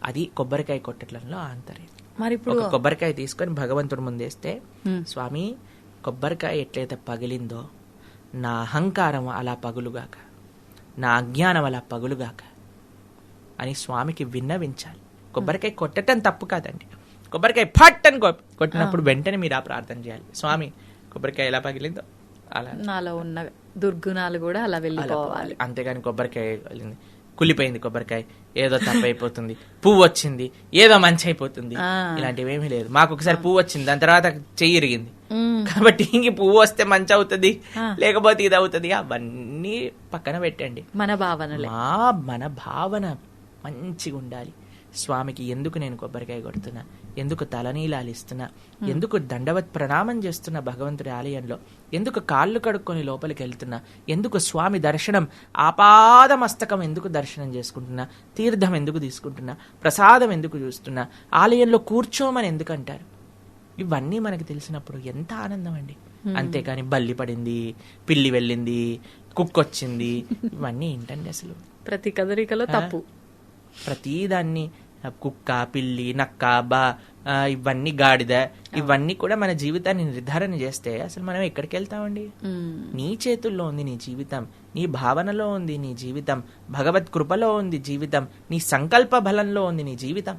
అది కొబ్బరికాయ కొట్టడంలో ఆంతర్యం. మరి ఇప్పుడు ఒక కొబ్బరికాయ తీసుకొని భగవంతుడు ముందేస్తే, స్వామి కొబ్బరికాయ ఎట్లయితే పగిలిందో నా అహంకారం అలా పగులుగాక, నా అజ్ఞానం అలా పగులుగాక అని స్వామికి విన్నవించాలి. కొబ్బరికాయ కొట్టడం తప్పు కాదండి. కొబ్బరికాయ ఫట్ అని కొట్టినప్పుడు వెంటనే మీరు ఆ ప్రార్థన చేయాలి, స్వామి కొబ్బరికాయ ఎలా పగిలిందో అలా నాలో ఉన్న దుర్గుణాలు కూడా అలా వెళ్ళిపోవాలి. అంతేగాని కొబ్బరికాయ కులిపోయింది, కొబ్బరికాయ ఏదో తప్పైపోతుంది, పువ్వు వచ్చింది ఏదో మంచి అయిపోతుంది, ఇలాంటివి ఏమీ లేదు. మాకు ఒకసారి పువ్వు వచ్చింది, దాని తర్వాత చెయ్యి ఇరిగింది, కాబట్టి ఇంక పువ్వు వస్తే మంచి అవుతుంది లేకపోతే ఇది అవుతుంది, అవన్నీ పక్కన పెట్టండి. మన భావన మంచిగా ఉండాలి. స్వామికి ఎందుకు నేను కొబ్బరికాయ కొడుతున్నా, ఎందుకు తలనీలాలు ఇస్తున్నా, ఎందుకు దండవత్ ప్రణామం చేస్తున్నా భగవంతుడి ఆలయంలో, ఎందుకు కాళ్ళు కడుక్కొని లోపలికి వెళ్తున్నా, ఎందుకు స్వామి దర్శనం ఆపాదమస్తకం ఎందుకు దర్శనం చేసుకుంటున్నా, తీర్థం ఎందుకు తీసుకుంటున్నా, ప్రసాదం ఎందుకు చూస్తున్నా, ఆలయంలో కూర్చోమని ఎందుకు అంటారు, ఇవన్నీ మనకి తెలిసినప్పుడు ఎంత ఆనందం అండి. అంతేకాని బల్లి పడింది, పిల్లి వెళ్ళింది, కుక్కొచ్చింది, ఇవన్నీ ఏంటండి అసలు? ప్రతి కదలికలో తప్పు. ప్రతిదాన్ని కుక్క, పిల్లి, నక్క, ఇవన్నీ గాడిద, ఇవన్నీ కూడా మన జీవితాన్ని నిర్ధారణ చేస్తే అసలు మనం ఎక్కడికి వెళ్తామండి? నీ చేతుల్లో ఉంది నీ జీవితం, నీ భావనలో ఉంది నీ జీవితం, భగవత్ కృపలో ఉంది జీవితం, నీ సంకల్ప బలంలో ఉంది నీ జీవితం.